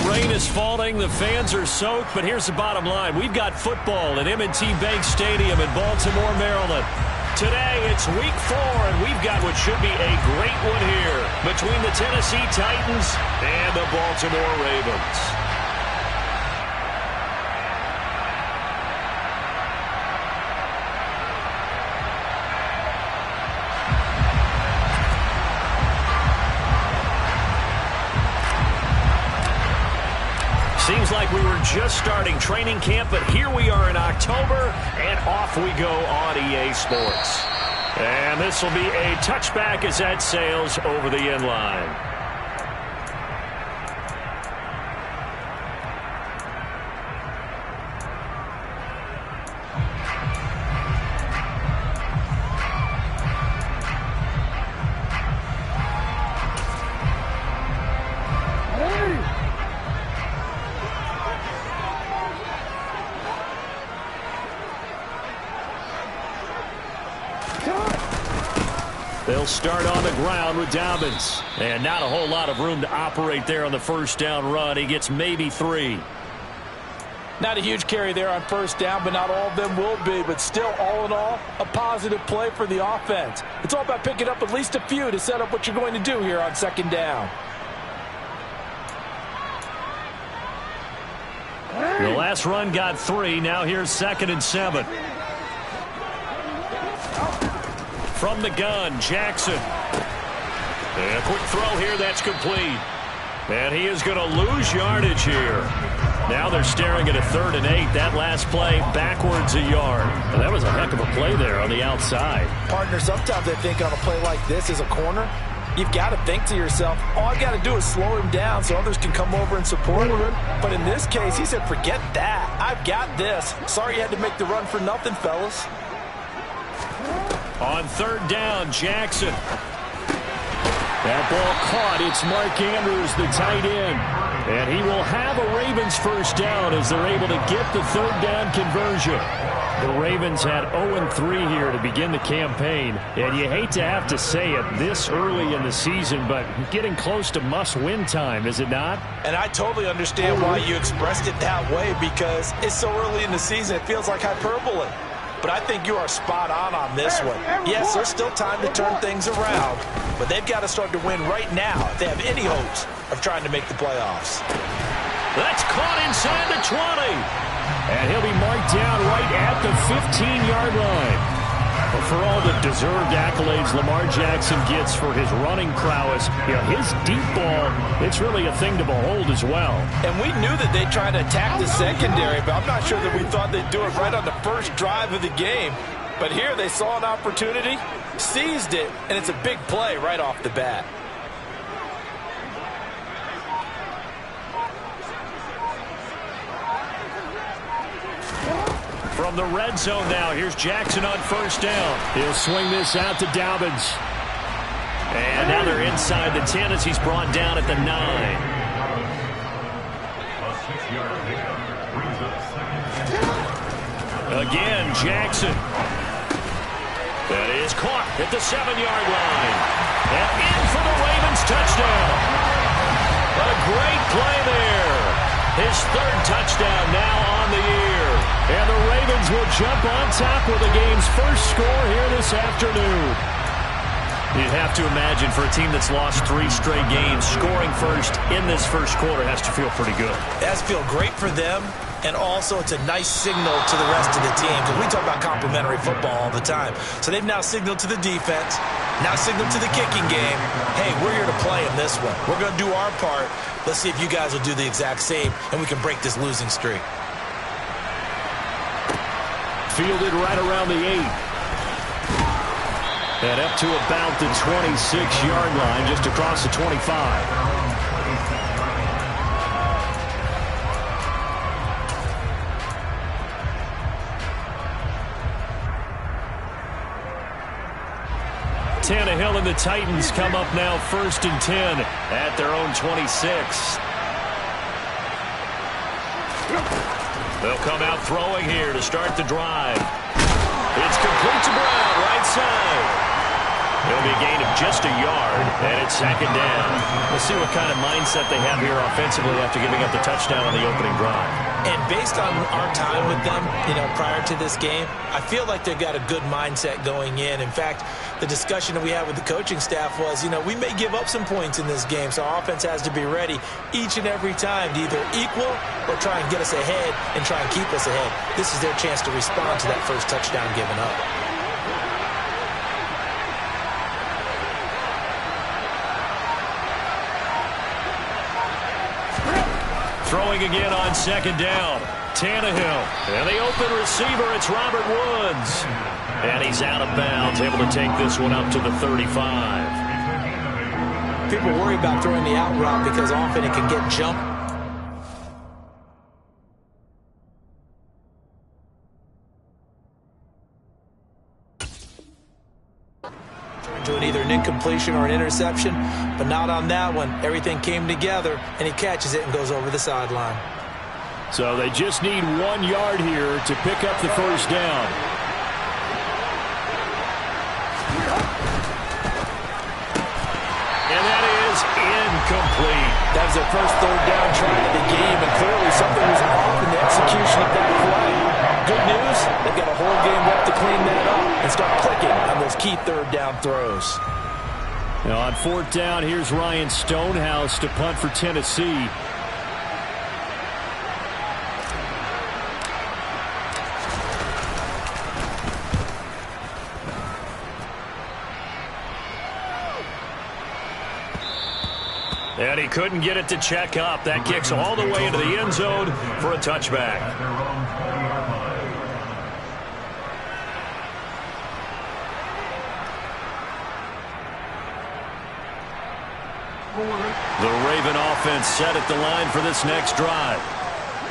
rain is falling, the fans are soaked, but here's the bottom line. We've got football at M&T Bank Stadium in Baltimore, Maryland. Today, it's week 4, and we've got what should be a great one here between the Tennessee Titans and the Baltimore Ravens. Seems like we were just starting training camp, but here we are in October, and off we go on EA Sports. And this will be a touchback as that sails over the end line. They'll start on the ground with Dobbins. And not a whole lot of room to operate there on the first down run. He gets maybe 3. Not a huge carry there on first down, but not all of them will be. But still, all in all, a positive play for the offense. It's all about picking up at least a few to set up what you're going to do here on second down. The last run got 3. Now here's 2nd and 7. From the gun, Jackson. And a quick throw here, that's complete. And he is going to lose yardage here. Now they're staring at a 3rd and 8. That last play, backwards a yard. And that was a heck of a play there on the outside. Partner, sometimes I think on a play like this as a corner, you've got to think to yourself, all I got to do is slow him down so others can come over and support him. But in this case, he said, forget that. I've got this. Sorry you had to make the run for nothing, fellas. On 3rd down, Jackson. That ball caught. It's Mark Andrews, the tight end. And he will have a Ravens first down as they're able to get the 3rd down conversion. The Ravens had 0-3 here to begin the campaign. And you hate to have to say it this early in the season, but getting close to must-win time, is it not? And I totally understand why you expressed it that way, because it's so early in the season, it feels like hyperbole. But I think you are spot on this one. Yes, there's still time to turn things around, but they've got to start to win right now if they have any hopes of trying to make the playoffs. That's caught inside the 20. And he'll be marked down right at the 15-yard line. But for all the deserved accolades Lamar Jackson gets for his running prowess, his deep ball, it's really a thing to behold as well. And we knew that they'd try to attack the secondary, but I'm not sure that we thought they'd do it right on the first drive of the game. But here they saw an opportunity, seized it, and it's a big play right off the bat. From the red zone now, here's Jackson on first down. He'll swing this out to Dobbins. And now they're inside the 10 as he's brought down at the 9. Again, Jackson. That is caught at the 7-yard line. And in for the Ravens touchdown. A great play there. His 3rd touchdown now on the year. And the Ravens will jump on top with the game's first score here this afternoon. You'd have to imagine for a team that's lost 3 straight games, scoring first in this first quarter has to feel pretty good. It has to feel great for them, and also it's a nice signal to the rest of the team, because we talk about complimentary football all the time. So they've now signaled to the defense, now signaled to the kicking game, hey, we're here to play in this one. We're going to do our part. Let's see if you guys will do the exact same, and we can break this losing streak. Fielded right around the 8. And up to about the 26-yard line, just across the 25. Tannehill and the Titans come up now 1st and 10 at their own 26. They'll come out throwing here to start the drive. It's complete to Brown, right side. It'll be a gain of just a yard, and it's second down. We'll see what kind of mindset they have here offensively after giving up the touchdown on the opening drive. And based on our time with them, prior to this game, I feel like they've got a good mindset going in. In fact, the discussion that we had with the coaching staff was, we may give up some points in this game, so our offense has to be ready each and every time to either equal or try and get us ahead and try and keep us ahead. This is their chance to respond to that first touchdown given up. Throwing again on second down. Tannehill. And the open receiver, it's Robert Woods. And he's out of bounds, able to take this one up to the 35. People worry about throwing the out route because often it can get jumped. Doing either an incompletion or an interception, but not on that one. Everything came together, and he catches it and goes over the sideline. So they just need 1 yard here to pick up the first down. And that is incomplete. That was their first third down try of the game, and clearly something was off in the execution of that play. Good news, they've got a whole game left to clean that up and start clicking on those key third down throws. Now on fourth down, here's Ryan Stonehouse to punt for Tennessee. And he couldn't get it to check up. That kicks all the way into the end zone for a touchback. The Raven offense set at the line for this next drive.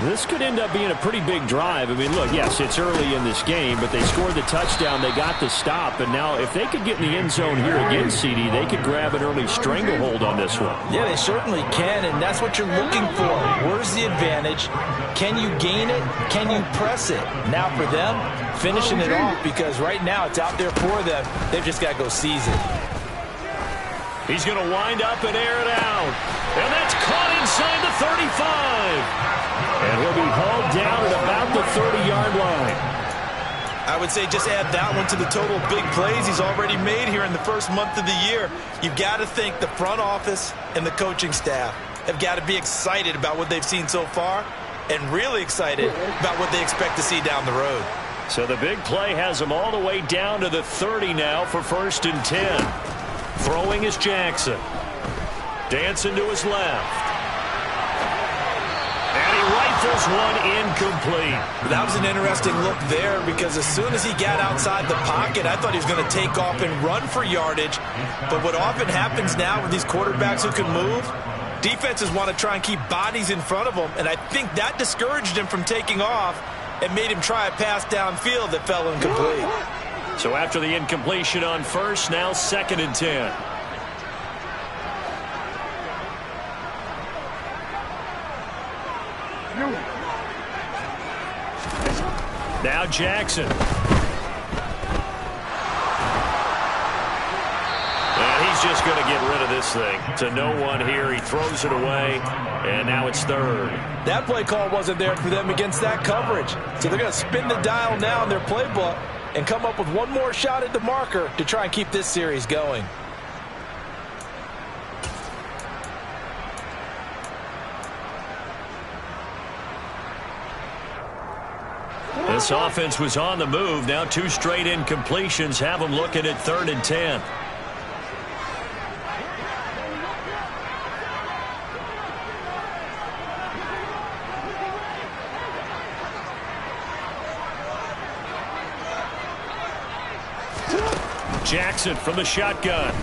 This could end up being a pretty big drive. I mean, look, yes, it's early in this game, but they scored the touchdown. They got the stop. And now if they could get in the end zone here again, CD, they could grab an early stranglehold on this one. Yeah, they certainly can, and that's what you're looking for. Where's the advantage? Can you gain it? Can you press it? Now for them, finishing it off, because right now it's out there for them. They've just got to go seize it. He's going to wind up and air it out. And that's caught inside the 35. And he'll be hauled down at about the 30-yard line. I would say just add that one to the total big plays he's already made here in the first month of the year. You've got to think the front office and the coaching staff have got to be excited about what they've seen so far and really excited about what they expect to see down the road. So the big play has them all the way down to the 30 now for 1st and 10. Throwing is Jackson. Dancing to his left. And he rifles one incomplete. That was an interesting look there because as soon as he got outside the pocket, I thought he was going to take off and run for yardage. But what often happens now with these quarterbacks who can move, defenses want to try and keep bodies in front of them, and I think that discouraged him from taking off and made him try a pass downfield that fell incomplete. So after the incompletion on first, now 2nd and 10. Now Jackson. And he's just going to get rid of this thing. To no one here. He throws it away. And now it's 3rd. That play call wasn't there for them against that coverage. So they're going to spin the dial now in their playbook and come up with one more shot at the marker to try and keep this series going. This offense was on the move. Now 2 straight incompletions have them looking at 3rd and 10. Jackson from the shotgun.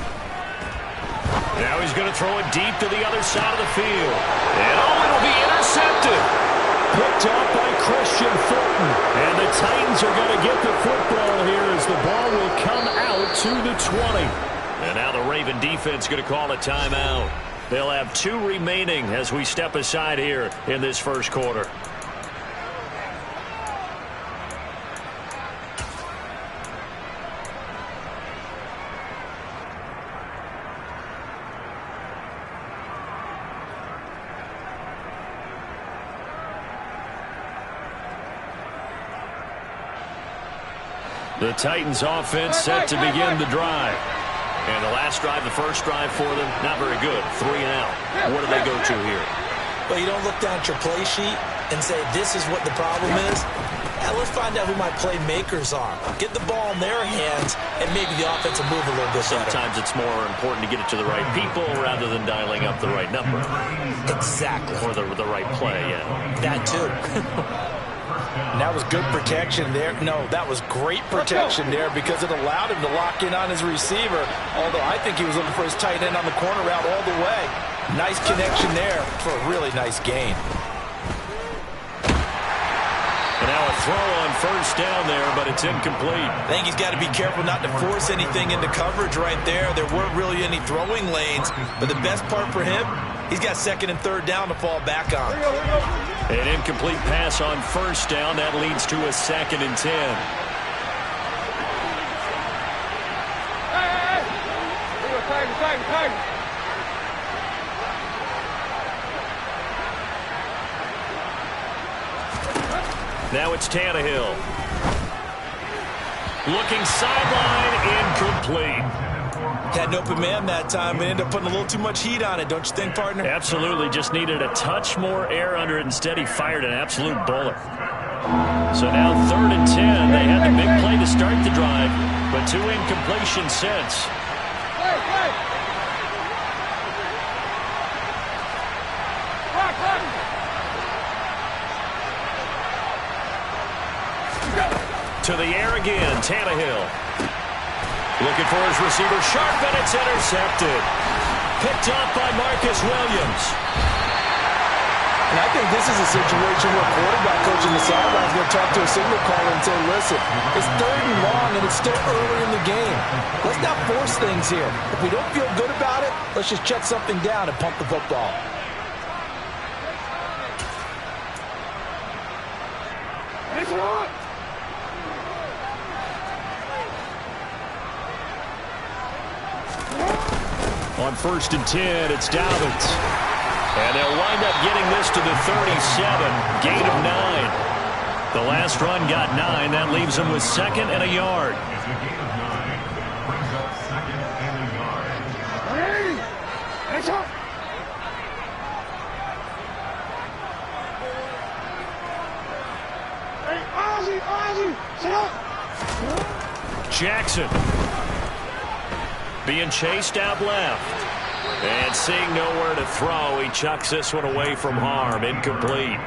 Now he's going to throw it deep to the other side of the field. And it'll be intercepted. Picked up by Christian Fulton. And the Titans are going to get the football here as the ball will come out to the 20. And now the Raven defense going to call a timeout. They'll have 2 remaining as we step aside here in this first quarter. The Titans offense set to begin the drive. And the last drive, the first drive for them, not very good. 3 and out. What do they go to here? Well, you don't look down at your play sheet and say, this is what the problem is. Now let's find out who my playmakers are. Get the ball in their hands, and maybe the offense will move a little bit better. Sometimes it's more important to get it to the right people rather than dialing up the right number. Exactly. Or the right play, yeah. That too. And that was good protection there. No, that was great protection there because it allowed him to lock in on his receiver, although I think he was looking for his tight end on the corner route all the way. Nice connection there for a really nice gain. And now a throw on first down there, but it's incomplete. I think he's got to be careful not to force anything into coverage right there. There weren't really any throwing lanes, but the best part for him, he's got second and third down to fall back on. An incomplete pass on first down. That leads to a 2nd and 10. Now it's Tannehill. Looking sideline, incomplete. Had an open man that time, but ended up putting a little too much heat on it, don't you think, partner? Absolutely. Just needed a touch more air under it. Instead, he fired an absolute bullet. So now 3rd and 10. They had the big play to start the drive, but 2 incompletions since. To the air again, Tannehill. Looking for his receiver, sharp, and it's intercepted. Picked up by Marcus Williams. And I think this is a situation where a quarterback coach in the sideline is going to talk to a signal caller and say, listen, it's 3rd and long, and it's still early in the game. Let's not force things here. If we don't feel good about it, let's just shut something down and pump the football. On 1st and 10, it's Dobbins. And they'll wind up getting this to the 37, gain of 9. The last run got 9. That leaves them with 2nd and a yard. Jackson being chased out left. And seeing nowhere to throw, he chucks this one away from harm. Incomplete.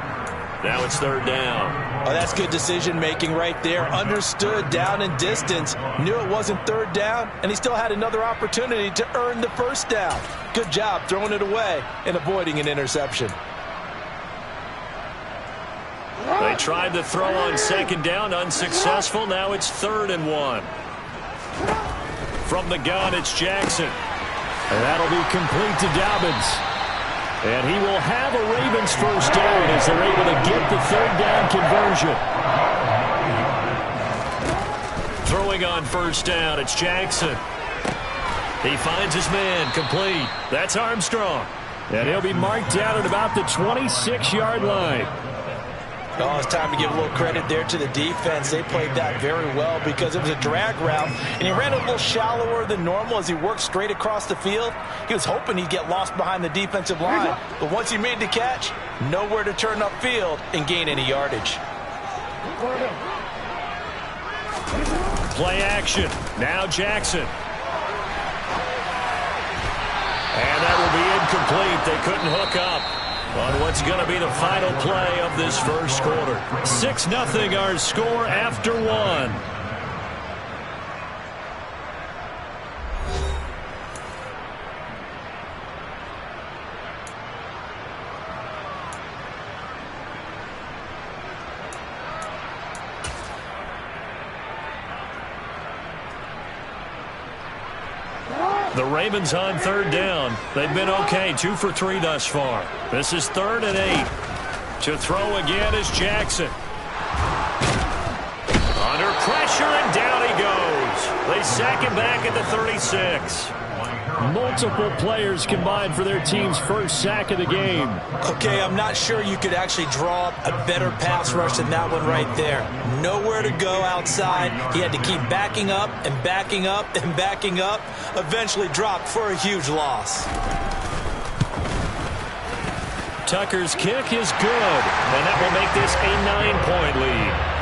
Now it's 3rd down. Oh, that's good decision-making right there. Understood down and distance. Knew it wasn't 3rd down, and he still had another opportunity to earn the 1st down. Good job throwing it away and avoiding an interception. They tried the throw on 2nd down, unsuccessful. Now it's 3rd and 1. From the gun, it's Jackson. And that'll be complete to Dobbins. And he will have a Ravens 1st down as they're able to get the 3rd down conversion. Throwing on 1st down, it's Jackson. He finds his man, complete. That's Armstrong. And he'll be marked down at about the 26-yard line. Oh, it's time to give a little credit there to the defense. They played that very well because it was a drag route, and he ran a little shallower than normal as he worked straight across the field. He was hoping he'd get lost behind the defensive line, but once he made the catch, nowhere to turn upfield and gain any yardage. Play action. Now Jackson. And that will be incomplete. They couldn't hook up on what's going to be the final play of this 1st quarter. 6-0 our score after 1. The Ravens on 3rd down. They've been okay, 2 for 3 thus far. This is 3rd and 8. To throw again is Jackson. Under pressure, and down he goes. They sack him back at the 36. Multiple players combined for their team's first sack of the game. Okay, I'm not sure you could actually draw up a better pass rush than that one right there. Nowhere to go outside. He had to keep backing up and backing up and backing up. Eventually dropped for a huge loss. Tucker's kick is good, and that will make this a 9-point lead.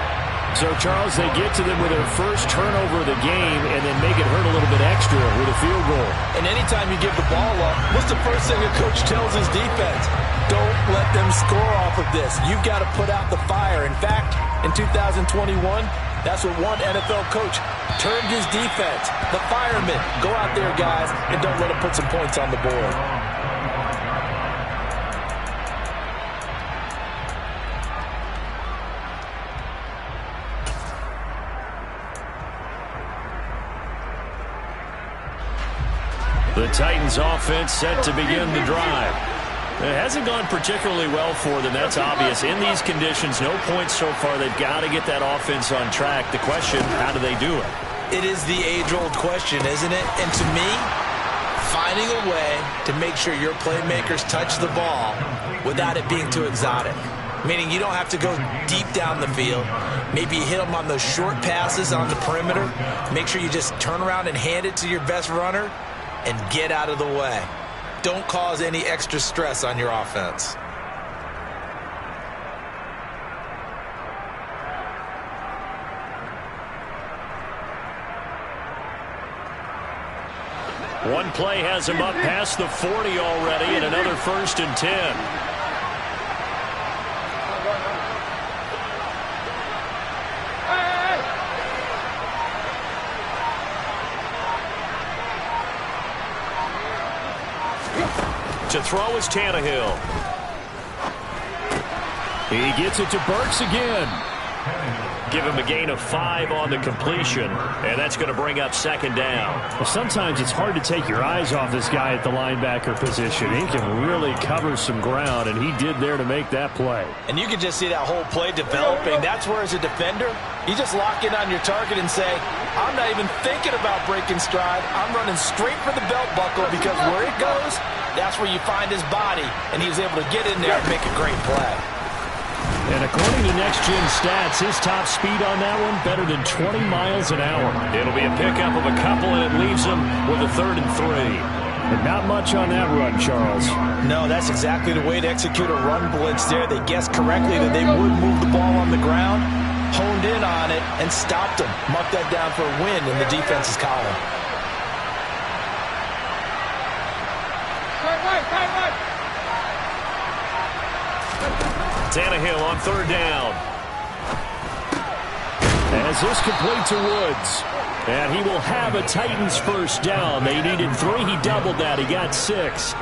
So, Charles, they get to them with their first turnover of the game and then make it hurt a little bit extra with a field goal. And anytime you give the ball up, what's the first thing a coach tells his defense? Don't let them score off of this. You've got to put out the fire. In fact, in 2021, that's what one NFL coach termed his defense. The firemen. Go out there, guys, and don't let them put some points on the board. The Titans offense set to begin the drive. It hasn't gone particularly well for them. That's obvious. In these conditions, no points so far. They've got to get that offense on track. The question, how do they do it? It is the age-old question, isn't it? And to me, finding a way to make sure your playmakers touch the ball without it being too exotic. Meaning you don't have to go deep down the field. Maybe you hit them on those short passes on the perimeter. Make sure you just turn around and hand it to your best runner and get out of the way. Don't cause any extra stress on your offense. One play has him up past the 40 already, and another 1st and 10. To throw is Tannehill. He gets it to Burks again. Give him a gain of 5 on the completion, and that's going to bring up 2nd down. Well, sometimes it's hard to take your eyes off this guy at the linebacker position. He can really cover some ground, and he did there to make that play. And you can just see that whole play developing. That's where, as a defender, you just lock in on your target and say, I'm not even thinking about breaking stride. I'm running straight for the belt buckle, because where it goes, that's where you find his body, and he was able to get in there and make a great play. And according to Next Gen Stats, his top speed on that one, better than 20 miles an hour. It'll be a pickup of a couple, and it leaves him with a 3rd and 3. But not much on that run, Charles. No, that's exactly the way to execute a run blitz there. They guessed correctly that they would move the ball on the ground, honed in on it, and stopped them. Mark that down for a win in the defense's column. Tannehill on 3rd down. As this complete to Woods. And he will have a Titans 1st down. They needed 3. He doubled that. He got 6.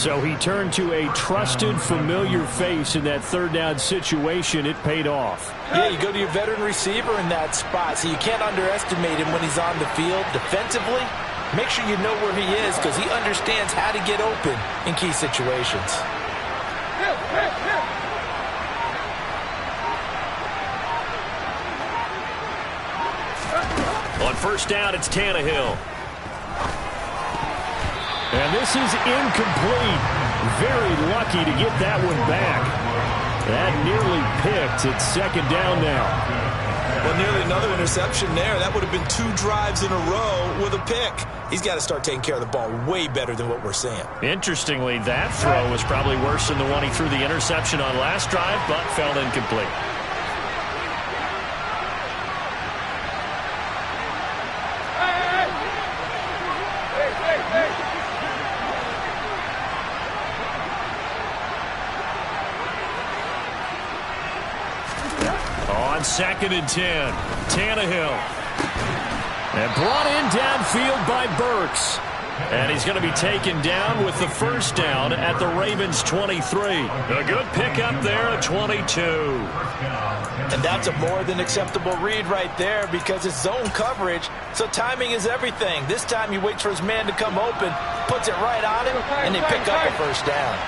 So he turned to a trusted, familiar face in that 3rd down situation. It paid off. Yeah, you go to your veteran receiver in that spot, so you can't underestimate him when he's on the field defensively. Make sure you know where he is, because he understands how to get open in key situations. On 1st down, it's Tannehill. And this is incomplete. Very lucky to get that one back. That nearly picked. It's 2nd down now. Well, nearly another interception there. That would have been 2 drives in a row with a pick. He's got to start taking care of the ball way better than what we're seeing. Interestingly, that throw was probably worse than the one he threw the interception on last drive, but fell incomplete. On 2nd and 10, Tannehill. And brought in downfield by Burks. And he's going to be taken down with the 1st down at the Ravens 23. A good pickup there at 22. And that's a more than acceptable read right there, because it's zone coverage, so timing is everything. This time he waits for his man to come open, puts it right on him, and they pick up a 1st down.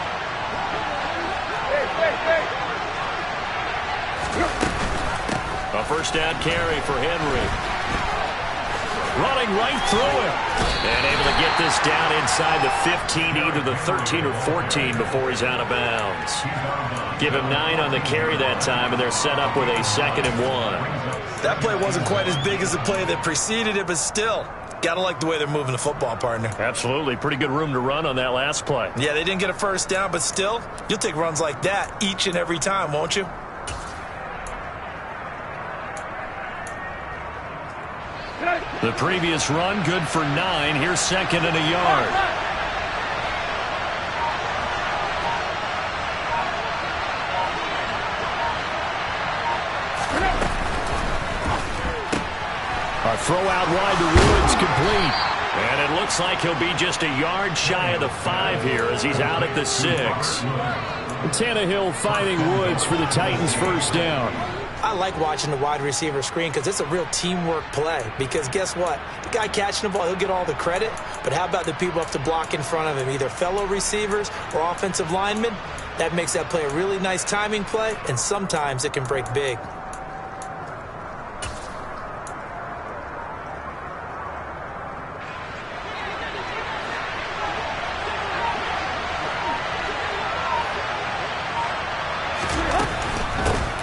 A 1st down carry for Henry. running right through it. And able to get this down inside the 15, either the 13 or 14 before he's out of bounds. Give him 9 on the carry that time, and they're set up with a 2nd and 1. That play wasn't quite as big as the play that preceded it, but still, gotta like the way they're moving the football, partner. Absolutely. Pretty good room to run on that last play. Yeah, they didn't get a first down, but still, you'll take runs like that each and every time, won't you? The previous run, good for 9. Here's 2nd and a yard. A throw out wide to Woods, complete. And it looks like he'll be just a yard shy of the 5 here as he's out at the 6. Tannehill finding Woods for the Titans' first down. I like watching the wide receiver screen because it's a real teamwork play. Because guess what? The guy catching the ball, he'll get all the credit. But how about the people up to block in front of him, either fellow receivers or offensive linemen? That makes that play a really nice timing play, and sometimes it can break big.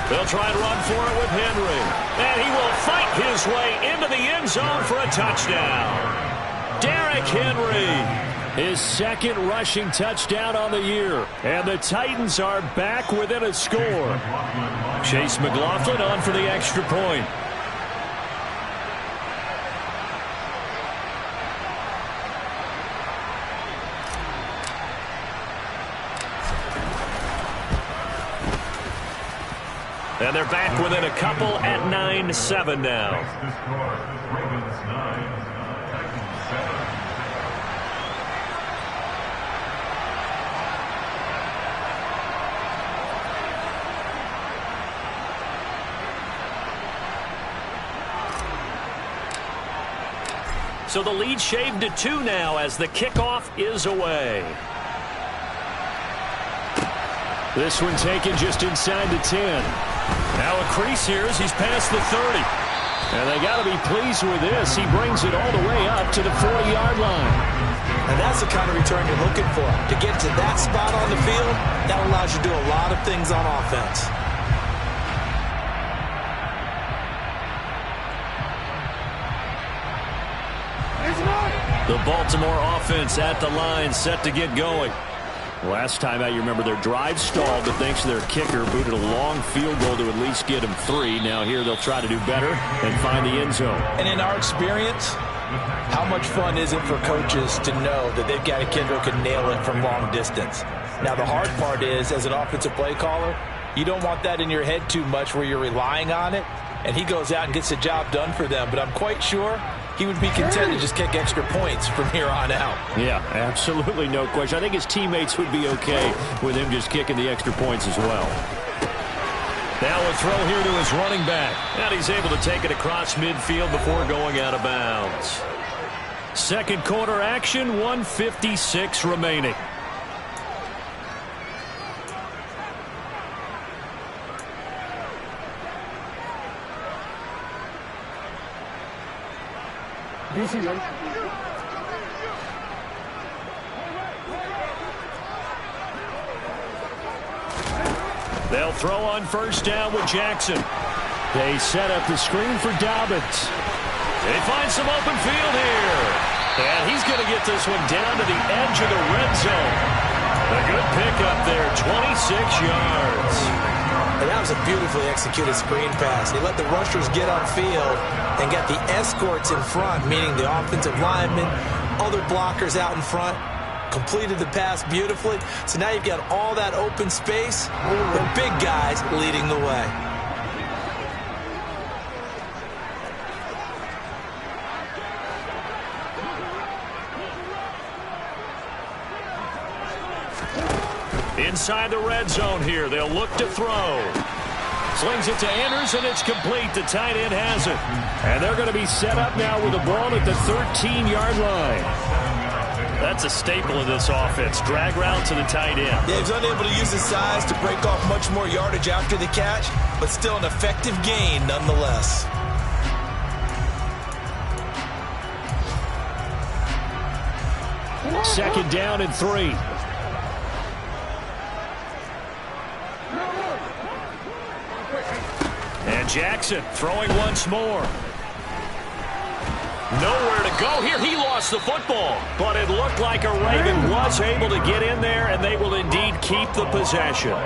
They'll try and run for it with Henry. And he will fight his way into the end zone for a touchdown. Derrick Henry, his 2nd rushing touchdown on the year. And the Titans are back within a score. Chase McLaughlin on for the extra point. And they're back within a couple at 9-7 now. So the lead shaved to 2 now as the kickoff is away. This one taken just inside the 10. Now a crease here as he's past the 30. And they got to be pleased with this. He brings it all the way up to the 40-yard line. And that's the kind of return you're looking for. To get to that spot on the field, that allows you to do a lot of things on offense. The Baltimore offense at the line, set to get going. Last time out, you remember their drive stalled, but thanks to their kicker, booted a long field goal to at least get them 3. Now here they'll try to do better and find the end zone. And in our experience, how much fun is it for coaches to know that they've got a kid who can nail it from long distance? Now the hard part is, as an offensive play caller, you don't want that in your head too much where you're relying on it, and he goes out and gets the job done for them. But I'm quite sure he would be content to just kick extra points from here on out. Yeah, absolutely no question. I think his teammates would be okay with him just kicking the extra points as well. Now a throw here to his running back. And he's able to take it across midfield before going out of bounds. Second quarter action, 1:56 remaining. They'll throw on first down with Jackson. They set up the screen for Dobbins. They find some open field here. And he's going to get this one down to the edge of the red zone. A good pickup there, 26 yards. And that was a beautifully executed screen pass. They let the rushers get on field and got the escorts in front, meaning the offensive linemen, other blockers out in front, completed the pass beautifully. So now you've got all that open space, the big guys leading the way. Inside the red zone here, they'll look to throw. Slings it to Anders, and it's complete. The tight end has it. And they're going to be set up now with the ball at the 13-yard line. That's a staple of this offense. Drag route to the tight end. Yeah, he's unable to use his size to break off much more yardage after the catch, but still an effective gain nonetheless. second down and 3. And Jackson throwing once more. Nowhere to go here. He lost the football. But it looked like a Raven was able to get in there, and they will indeed keep the possession.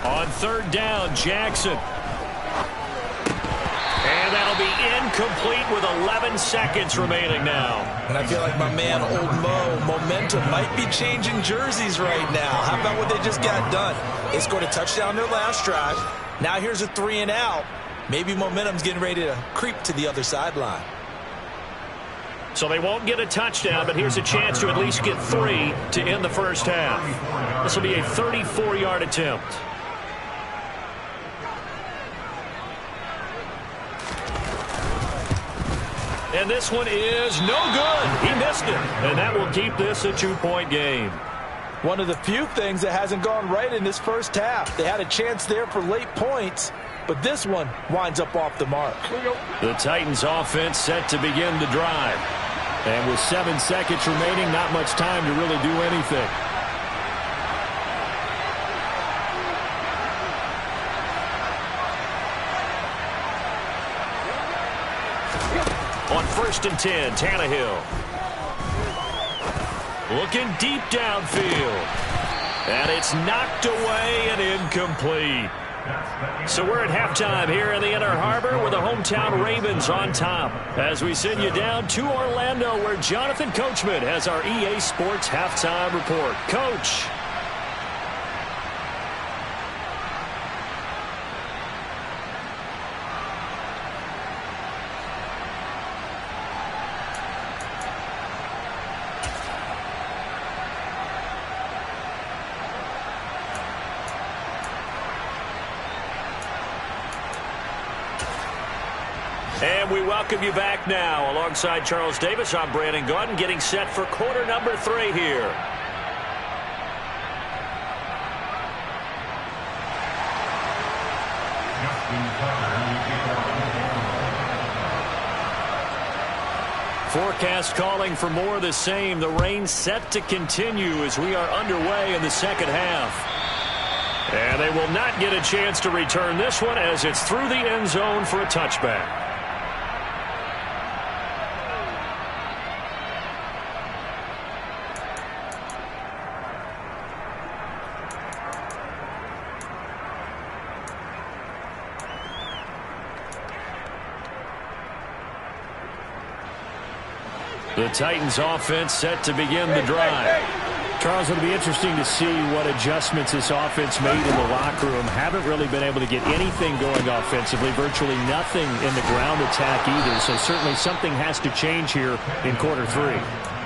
On third down, Jackson. And that'll be incomplete with 11 seconds remaining now. And I feel like my man, Old Mo, momentum might be changing jerseys right now. How about what they just got done? They scored a touchdown their last drive. Now here's a 3 and out. Maybe momentum's getting ready to creep to the other sideline. So they won't get a touchdown, but here's a chance to at least get 3 to end the first half. This will be a 34-yard attempt. And this one is no good. He missed it. And that will keep this a 2-point game. One of the few things that hasn't gone right in this first half. They had a chance there for late points, but this one winds up off the mark. The Titans offense set to begin the drive. And with 7 seconds remaining, not much time to really do anything. On 1st and 10, Tannehill. Looking deep downfield. And it's knocked away and incomplete. So we're at halftime here in the Inner Harbor with the hometown Ravens on top. As we send you down to Orlando, where Jonathan Coachman has our EA Sports halftime report. Coach. And we welcome you back now. Alongside Charles Davis, I'm Brandon Gaudin, getting set for quarter number 3 here. Forecast calling for more of the same. The rain set to continue as we are underway in the second half. And they will not get a chance to return this one as it's through the end zone for a touchback. The Titans offense set to begin the drive. Charles, it'll be interesting to see what adjustments this offense made in the locker room. Haven't really been able to get anything going offensively, virtually nothing in the ground attack either. So certainly something has to change here in quarter 3.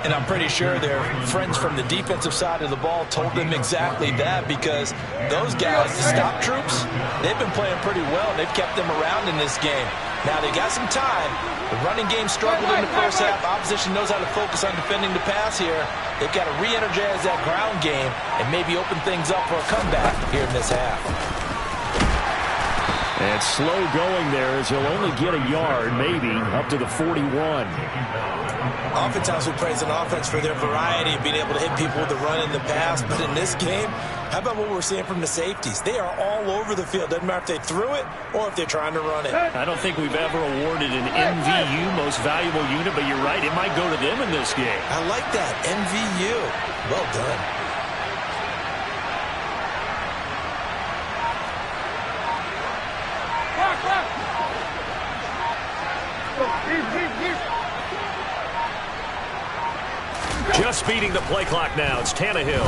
And I'm pretty sure their friends from the defensive side of the ball told them exactly that, because those guys, the stop troops, they've been playing pretty well. They've kept them around in this game. Now they got some time. The running game struggled in the first half. Opposition knows how to focus on defending the pass here. They've got to re-energize that ground game and maybe open things up for a comeback here in this half. And slow going there as he'll only get a yard, maybe, up to the 41. Oftentimes we praise an offense for their variety of being able to hit people with the run and the pass, but in this game, how about what we're seeing from the safeties? They are all over the field. Doesn't matter if they threw it or if they're trying to run it. I don't think we've ever awarded an MVU, most valuable unit, but you're right, it might go to them in this game. I like that, MVU. Well done. Just beating the play clock now. It's Tannehill.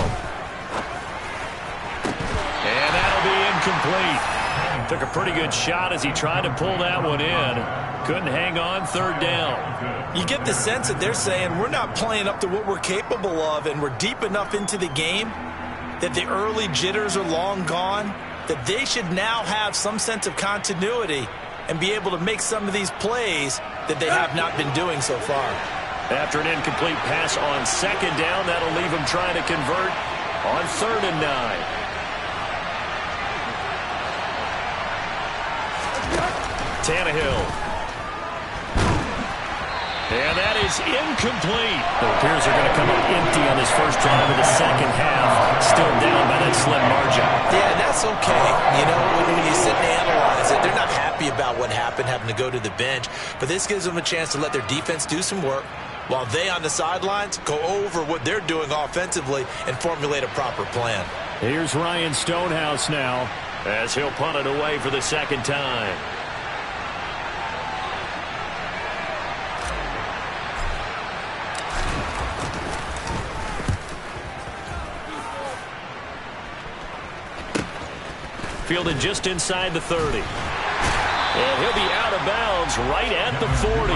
And that'll be incomplete. Took a pretty good shot as he tried to pull that one in. Couldn't hang on, third down. You get the sense that they're saying we're not playing up to what we're capable of, and we're deep enough into the game that the early jitters are long gone, that they should now have some sense of continuity and be able to make some of these plays that they have not been doing so far. After an incomplete pass on second down, that'll leave him trying to convert on 3rd and 9. Tannehill. And that is incomplete. It appears they're going to come up empty on this first drive of the second half. Still down by that slim margin. Yeah, and that's okay. You know, when you sit and analyze it, they're not happy about what happened, having to go to the bench. But this gives them a chance to let their defense do some work while they on the sidelines go over what they're doing offensively and formulate a proper plan. Here's Ryan Stonehouse now, as he'll punt it away for the second time. Fielded just inside the 30. And he'll be out of bounds right at the 40.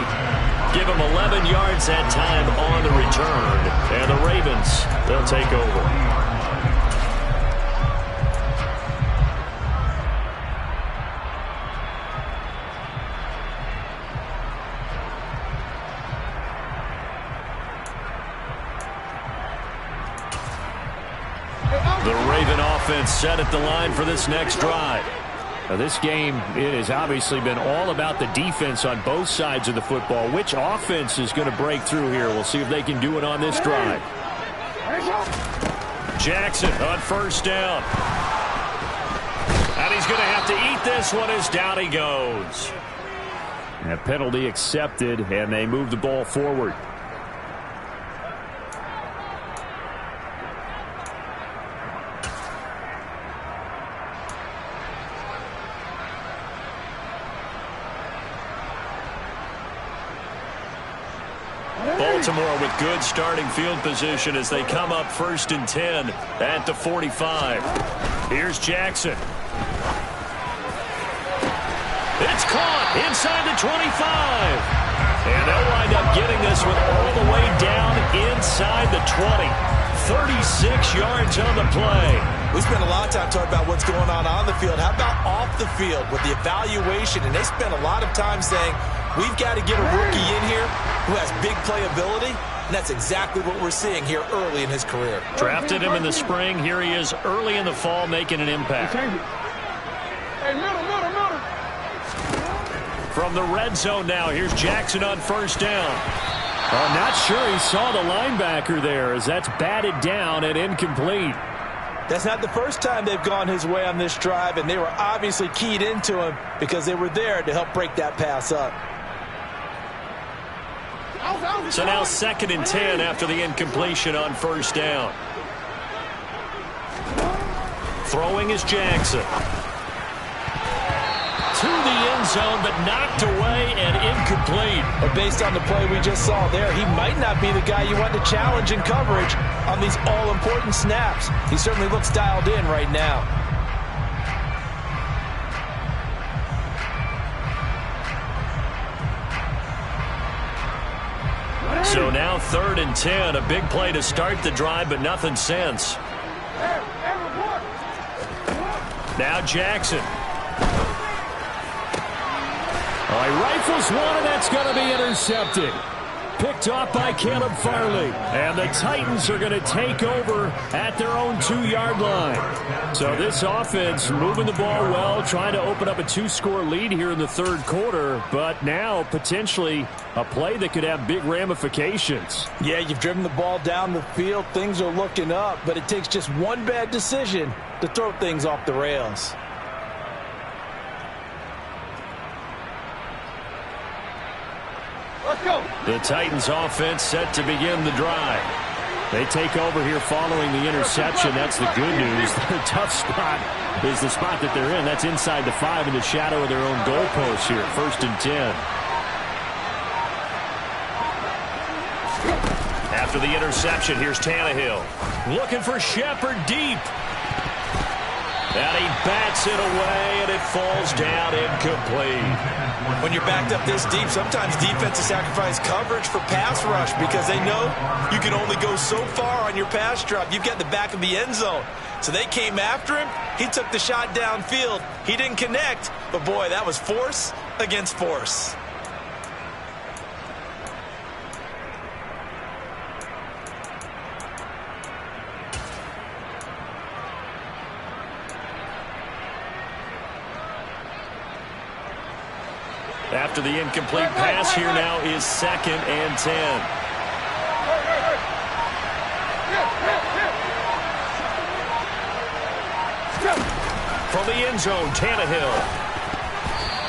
Give him 11 yards that time on the return. And the Ravens, they'll take over. The Raven offense set at the line for this next drive. Now this game, it has obviously been all about the defense on both sides of the football. Which offense is going to break through here? We'll see if they can do it on this drive. Jackson on first down. And he's going to have to eat this one as down he goes. A penalty accepted, and they move the ball forward. Baltimore with good starting field position as they come up 1st and 10 at the 45. Here's Jackson. It's caught inside the 25. And they'll wind up getting this one all the way down inside the 20. 36 yards on the play. We spent a lot of time talking about what's going on the field. How about off the field with the evaluation? And they spent a lot of time saying, we've got to get a rookie in here who has big playability, and that's exactly what we're seeing here early in his career. Drafted him in the spring. Here he is early in the fall making an impact. From the red zone now, here's Jackson on first down. I'm not sure he saw the linebacker there as that's batted down and incomplete. That's not the first time they've gone his way on this drive, and they were obviously keyed into him because they were there to help break that pass up. So now 2nd and 10 after the incompletion on first down. Throwing is Jackson. To the end zone, but knocked away and incomplete. But based on the play we just saw there, he might not be the guy you want to challenge in coverage on these all-important snaps. He certainly looks dialed in right now. So now 3rd and 10, a big play to start the drive, but nothing since. Now Jackson. Oh, he rifles one, and that's going to be intercepted. Picked off by Caleb Farley. And the Titans are going to take over at their own 2-yard line. So this offense moving the ball well, trying to open up a 2-score lead here in the 3rd quarter. But now potentially a play that could have big ramifications. Yeah, you've driven the ball down the field. Things are looking up, but it takes just one bad decision to throw things off the rails. The Titans offense set to begin the drive. They take over here following the interception. That's the good news. Their tough spot is the spot that they're in. That's inside the 5 in the shadow of their own goalpost here. 1st and 10. After the interception, here's Tannehill. Looking for Shepard deep. And he bats it away, and it falls down incomplete. When you're backed up this deep, sometimes defenses sacrifice coverage for pass rush because they know you can only go so far on your pass drop. You've got the back of the end zone. So they came after him. He took the shot downfield. He didn't connect, but boy, that was force against force. After the incomplete pass, here now is 2nd and 10. From the end zone, Tannehill.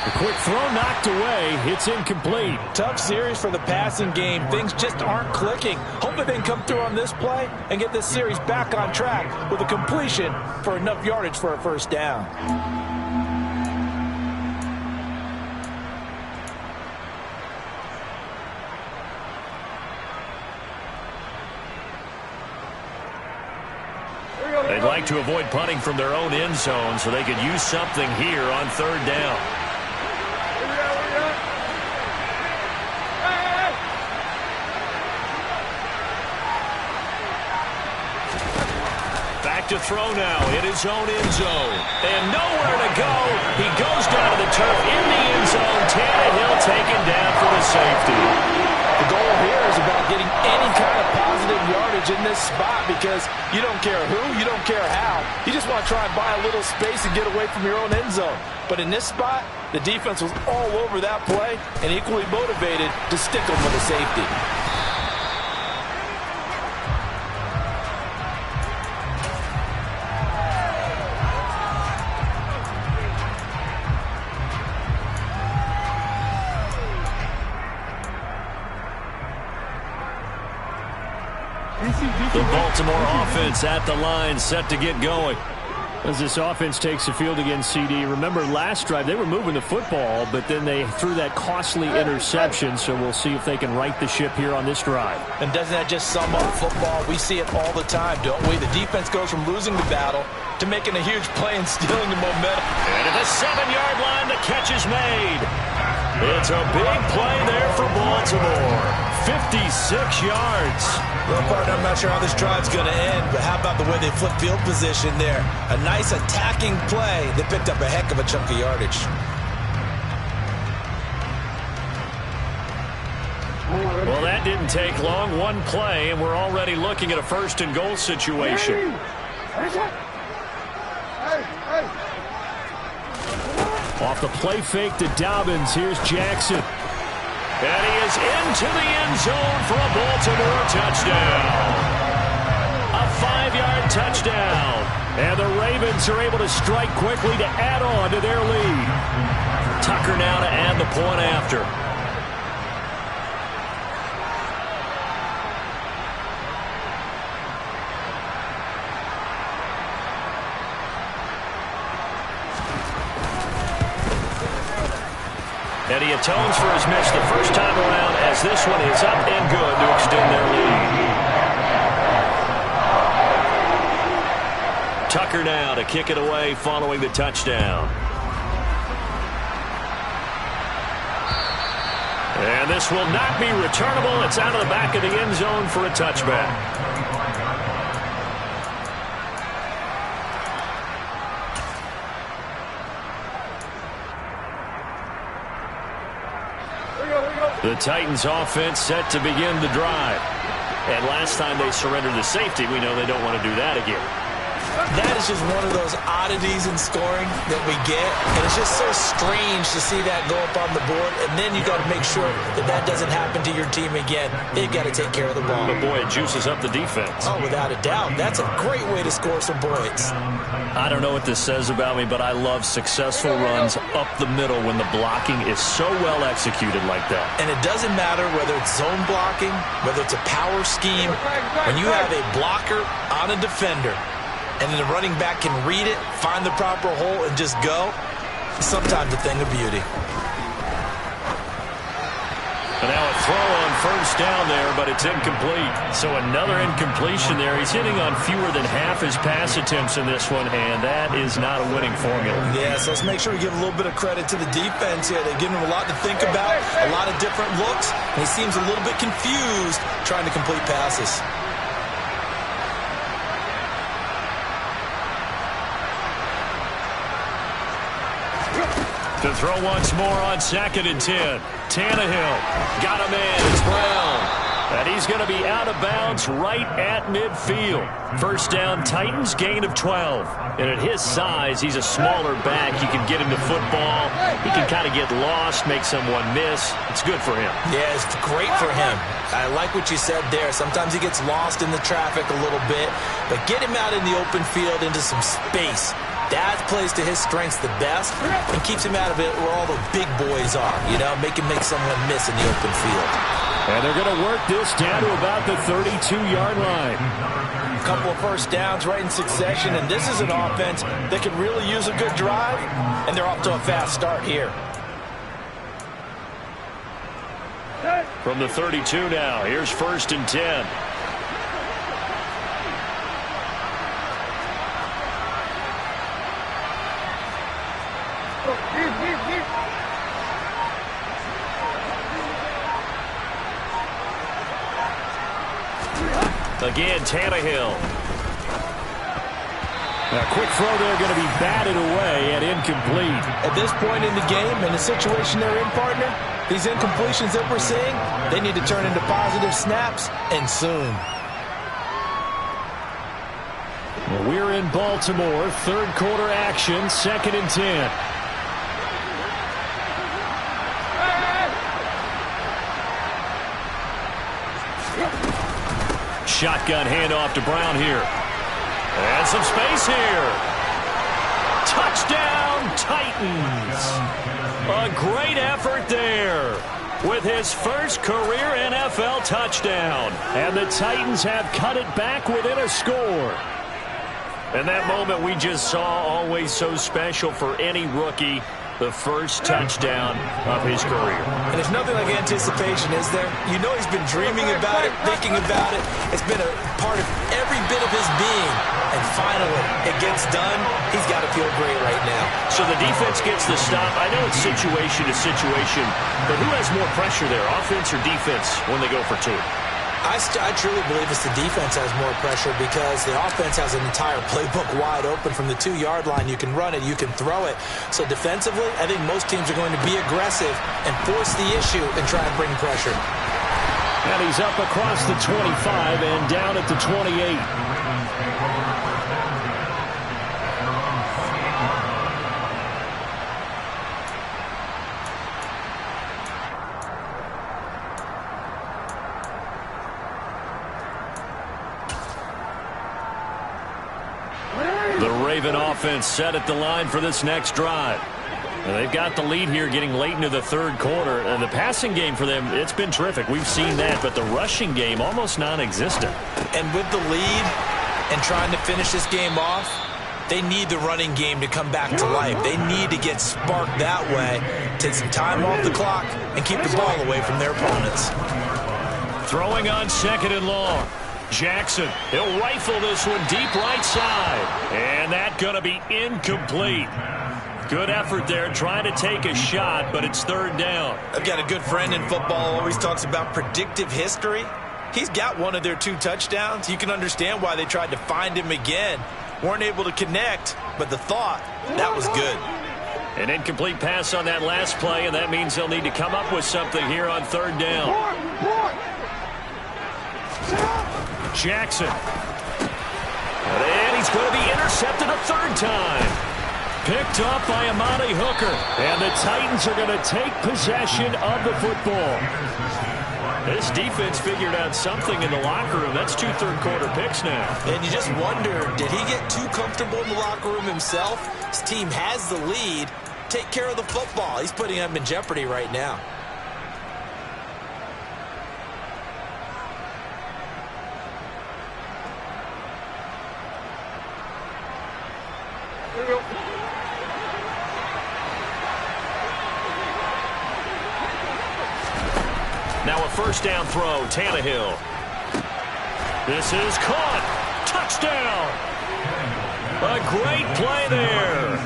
A quick throw knocked away. It's incomplete. Tough series for the passing game. Things just aren't clicking. Hopefully they can come through on this play and get this series back on track with a completion for enough yardage for a first down. They'd like to avoid punting from their own end zone so they could use something here on 3rd down. Back to throw now in his own end zone. And nowhere to go. He goes down to the turf in the end zone. Tannehill taken down for the safety. The goal here is about getting any kind of positive yardage in this spot because you don't care who, you don't care how. You just want to try and buy a little space and get away from your own end zone. But in this spot, the defense was all over that play and equally motivated to stick them with a safety. The Baltimore offense at the line, set to get going. As this offense takes the field against CD, remember last drive they were moving the football, but then they threw that costly interception, so we'll see if they can right the ship here on this drive. And doesn't that just sum up football? We see it all the time, don't we? The defense goes from losing the battle to making a huge play and stealing the momentum. And at the 7-yard line, the catch is made. It's a big play there for Baltimore. 56 yards. Well, partner, I'm not sure how this drive's going to end, but how about the way they flip field position there? A nice attacking play. They picked up a heck of a chunk of yardage. Well, that didn't take long. One play, and we're already looking at a 1st and goal situation. Off the play fake to Dobbins. Here's Jackson. And he is into the end zone for a Baltimore touchdown. A 5-yard touchdown. And the Ravens are able to strike quickly to add on to their lead. Tucker now to add the point after. And he atones for his miss the first time around as this one is up and good to extend their lead. Tucker now to kick it away following the touchdown. And this will not be returnable. It's out of the back of the end zone for a touchback. The Titans offense set to begin the drive. And last time they surrendered the safety, we know they don't want to do that again. That is just one of those oddities in scoring that we get, and it's just so strange to see that go up on the board, and then you got to make sure that that doesn't happen to your team again. They've got to take care of the ball. But boy, it juices up the defense. Oh, without a doubt. That's a great way to score some points. I don't know what this says about me, but I love successful runs up the middle when the blocking is so well executed like that. And it doesn't matter whether it's zone blocking, whether it's a power scheme. When you have a blocker on a defender, and then the running back can read it, find the proper hole, and just go, sometimes a thing of beauty. And now a throw on 1st down there, but it's incomplete. So another incompletion there. He's hitting on fewer than half his pass attempts in this one, and that is not a winning formula. Yeah, so let's make sure we give a little bit of credit to the defense here. They've given him a lot to think about, a lot of different looks, and he seems a little bit confused trying to complete passes. To throw once more on 2nd and 10. Tannehill got him in. It's Brown. And he's going to be out of bounds right at midfield. First down, Titans, gain of 12. And at his size, he's a smaller back. You can get him to football. He can kind of get lost, make someone miss. It's good for him. Yeah, it's great for him. I like what you said there. Sometimes he gets lost in the traffic a little bit, but get him out in the open field into some space. That plays to his strengths the best and keeps him out of it where all the big boys are, you know, make him make someone miss in the open field. And they're going to work this down to about the 32-yard line. A couple of first downs right in succession, and this is an offense that could really use a good drive, and they're off to a fast start here. From the 32 now, here's 1st and 10. Again, Tannehill. A quick throw there going to be batted away and incomplete. At this point in the game, in the situation they're in, partner, these incompletions that we're seeing, they need to turn into positive snaps, and soon. Well, we're in Baltimore. Third quarter action, 2nd and 10. Shotgun handoff to Brown here. And some space here. Touchdown, Titans. A great effort there with his first career NFL touchdown. And the Titans have cut it back within a score. And that moment we just saw, always so special for any rookie. The first touchdown of his career. And there's nothing like anticipation, is there? You know he's been dreaming about it, thinking about it. It's been a part of every bit of his being. And finally, it gets done. He's got to feel great right now. So the defense gets the stop. I know it's situation to situation, but who has more pressure there, offense or defense, when they go for two? I truly believe it's the defense has more pressure because the offense has an entire playbook wide open from the 2-yard line. You can run it, you can throw it. So defensively, I think most teams are going to be aggressive and force the issue and try and bring pressure. And he's up across the 25 and down at the 28. Raven offense set at the line for this next drive. And they've got the lead here getting late into the third quarter. And the passing game for them, it's been terrific. We've seen that, but the rushing game almost non-existent. And with the lead and trying to finish this game off, they need the running game to come back to life. They need to get sparked that way, take some time off the clock, and keep the ball away from their opponents. Throwing on 2nd and long. Jackson, he'll rifle this one deep right side. And that's going to be incomplete. Good effort there, trying to take a shot, but it's 3rd down. I've got a good friend in football, always talks about predictive history. He's got one of their 2 touchdowns. You can understand why they tried to find him again. Weren't able to connect, but the thought, that was good. An incomplete pass on that last play, and that means they'll need to come up with something here on 3rd down. Jackson. And he's going to be intercepted a 3rd time. Picked up by Amani Hooker. And the Titans are going to take possession of the football. This defense figured out something in the locker room. That's 2 third-quarter picks now. And you just wonder, did he get too comfortable in the locker room himself? His team has the lead. Take care of the football. He's putting them in jeopardy right now. Now a first down throw, Tannehill. This is caught. Touchdown. A great play there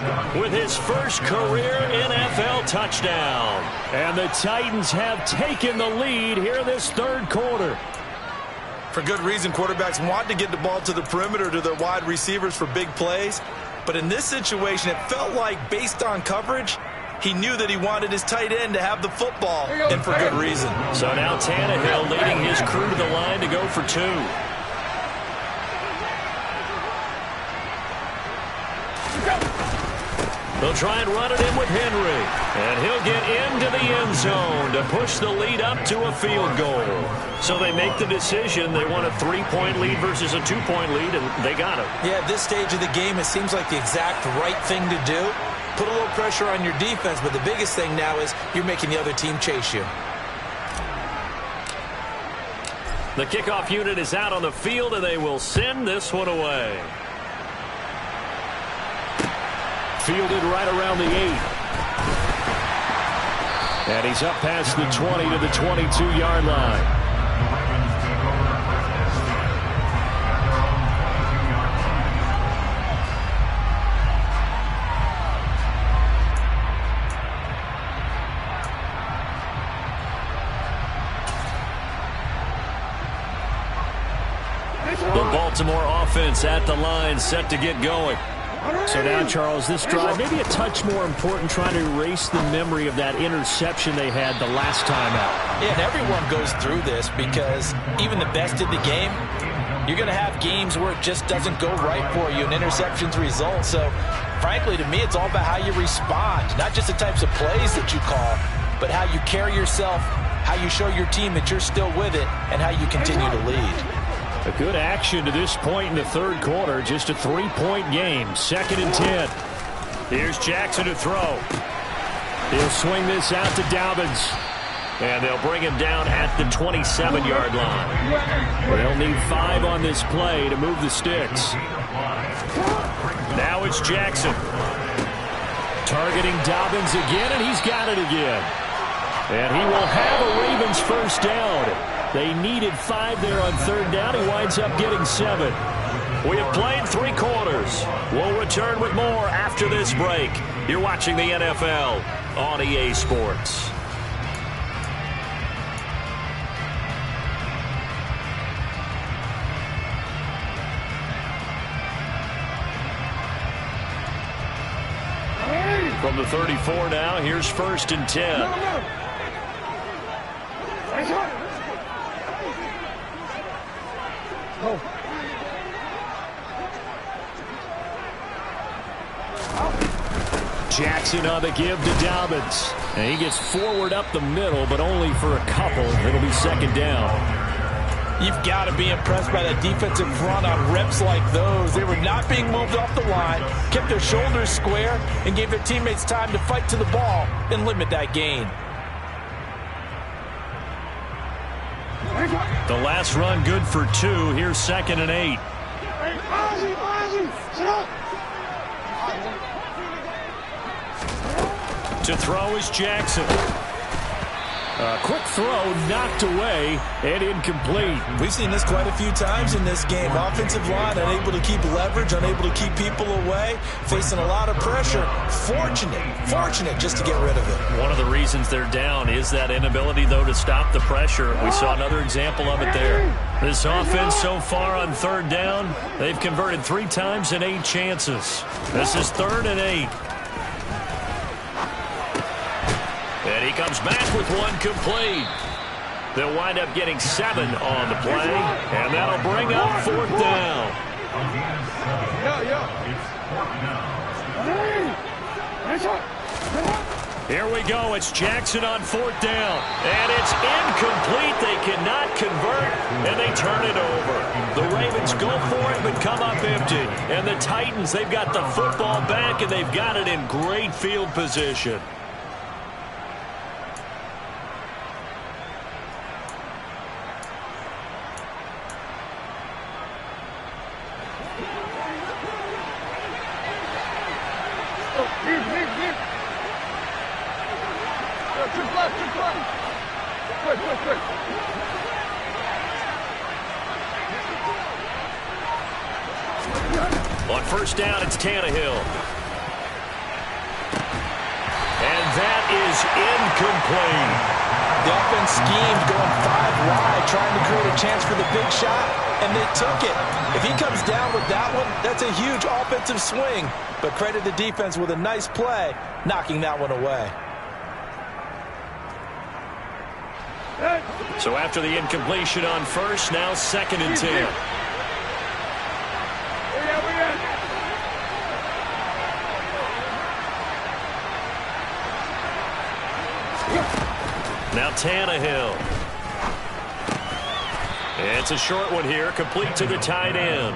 with his first career NFL touchdown. And the Titans have taken the lead here in this 3rd quarter. For good reason, quarterbacks want to get the ball to the perimeter to their wide receivers for big plays. But in this situation, it felt like, based on coverage, He knew that he wanted his tight end to have the football, and for good reason. So now Tannehill leading his crew to the line to go for 2. They'll try and run it in with Henry. And he'll get into the end zone to push the lead up to a field goal. So they make the decision. They want a 3-point lead versus a 2-point lead, and they got it. Yeah, at this stage of the game, it seems like the exact right thing to do. Put a little pressure on your defense, but the biggest thing now is you're making the other team chase you. The kickoff unit is out on the field, and they will send this one away. Fielded right around the 8. And he's up past the 20 to the 22-yard line. The Baltimore offense at the line, set to get going. So now, Charles, this drive maybe a touch more important, trying to erase the memory of that interception they had the last time out. Yeah, and everyone goes through this because even the best in the game, you're going to have games where it just doesn't go right for you, and interceptions result. So, frankly, to me, it's all about how you respond, not just the types of plays that you call, but how you carry yourself, how you show your team that you're still with it, and how you continue to lead. A good action to this point in the third quarter. Just a 3-point game. 2nd and 10. Here's Jackson to throw. He'll swing this out to Dobbins. And they'll bring him down at the 27-yard line. They'll need 5 on this play to move the sticks. Now it's Jackson. Targeting Dobbins again, and he's got it again. And he will have a Ravens first down. They needed 5 there on 3rd down. He winds up getting 7. We have played 3 quarters. We'll return with more after this break. You're watching the NFL on EA Sports. From the 34 now, here's 1st and 10. Jackson on the give to Dobbins. And he gets forward up the middle, but only for a couple. It'll be 2nd down. You've got to be impressed by that defensive front on reps like those. They were not being moved off the line, kept their shoulders square, and gave their teammates time to fight to the ball and limit that gain. The last run good for 2. Here's 2nd and 8. To throw is Jackson. A quick throw knocked away and incomplete. We've seen this quite a few times in this game. Offensive line unable to keep leverage, unable to keep people away, facing a lot of pressure. Fortunate just to get rid of it. One of the reasons they're down is that inability, though, to stop the pressure. We saw another example of it there. This offense so far on 3rd down, they've converted 3 times in 8 chances. This is 3rd and 8. And he comes back with one complete. They'll wind up getting 7 on the play, and that'll bring up 4th down. Here we go. It's Jackson on 4th down, and it's incomplete. They cannot convert, and they turn it over. The Ravens go for it, but come up empty. And the Titans, they've got the football back, and they've got it in great field position. On 1st down, it's Tannehill. And that is is incomplete. The offense schemed going 5 wide, trying to create a chance for the big shot, and they took it. If he comes down with that one, that's a huge offensive swing. But credit the defense with a nice play, knocking that one away. So after the incompletion on first, now 2nd and 10. Now Tannehill. It's a short one here, complete to the tight end.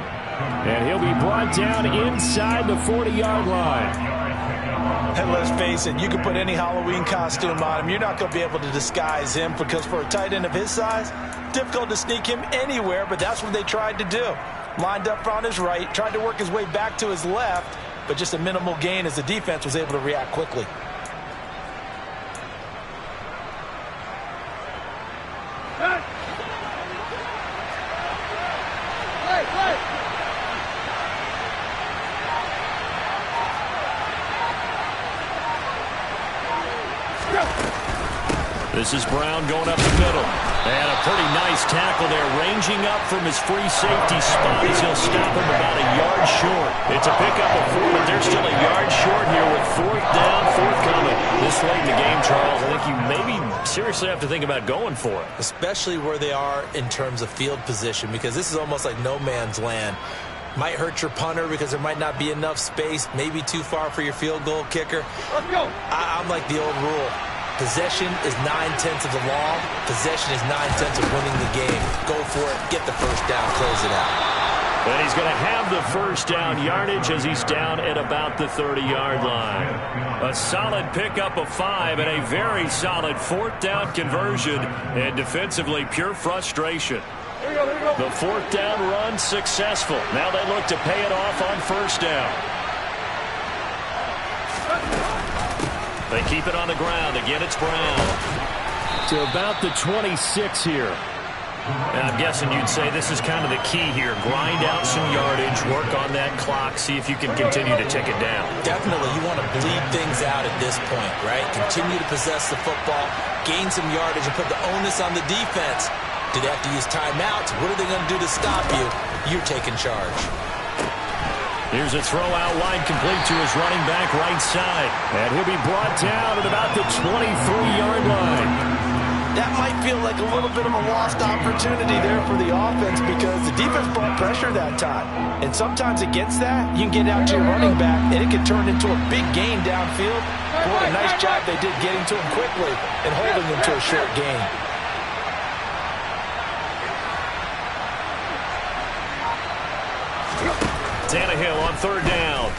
And he'll be brought down inside the 40-yard line. And let's face it, you can put any Halloween costume on him. You're not going to be able to disguise him because for a tight end of his size, difficult to sneak him anywhere, but that's what they tried to do. Lined up on his right, tried to work his way back to his left, but just a minimal gain as the defense was able to react quickly. This is Brown going up the middle. And a pretty nice tackle there, ranging up from his free safety spot as he'll stop him about a yard short. It's a pickup of 4, but they're still a yard short here with 4th down, 4th coming. This late in the game, Charles, I think you maybe seriously have to think about going for it. Especially where they are in terms of field position, because this is almost like no man's land. Might hurt your punter because there might not be enough space, maybe too far for your field goal kicker. Let's go. I'm like the old rule. Possession is 9/10 of the law. Possession is 9/10 of winning the game. Go for it. Get the first down. Close it out. And he's going to have the first down yardage as he's down at about the 30-yard line. A solid pickup of 5 and a very solid 4th down conversion. And defensively, pure frustration. Here we go, here we go. The 4th down run successful. Now they look to pay it off on first down. They keep it on the ground. Again, it's Brown. To about the 26 here. And I'm guessing you'd say this is kind of the key here. Grind out some yardage, work on that clock, see if you can continue to tick it down. Definitely, you want to bleed things out at this point, right? Continue to possess the football, gain some yardage, and put the onus on the defense. Do they have to use timeouts? What are they going to do to stop you? You're taking charge. Here's a throw out wide, complete to his running back right side. And he'll be brought down at about the 23-yard line. That might feel like a little bit of a lost opportunity there for the offense because the defense brought pressure that time. And sometimes against that, you can get out to your running back, and it can turn into a big gain downfield. But what a nice job they did getting to him quickly and holding him to a short gain. Tannehill on 3rd down.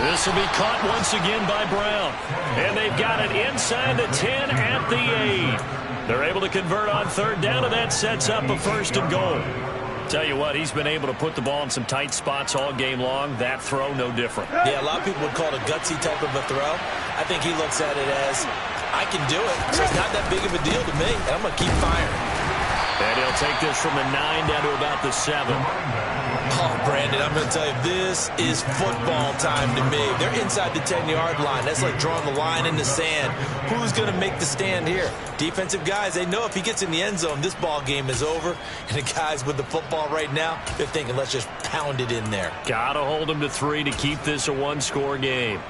This will be caught once again by Brown. And they've got it inside the 10 at the 8. They're able to convert on 3rd down, and that sets up a 1st and goal. Tell you what, he's been able to put the ball in some tight spots all game long. That throw, no different. Yeah, a lot of people would call it a gutsy type of a throw. I think he looks at it as, I can do it, so it's not that big of a deal to me, and I'm going to keep firing. And he'll take this from the 9 down to about the 7. Oh, Brandon, I'm going to tell you, this is football time to me. They're inside the 10-yard line. That's like drawing the line in the sand. Who's going to make the stand here? Defensive guys, they know if he gets in the end zone, this ball game is over. And the guys with the football right now, they're thinking, let's just pound it in there. Got to hold him to 3 to keep this a 1-score game.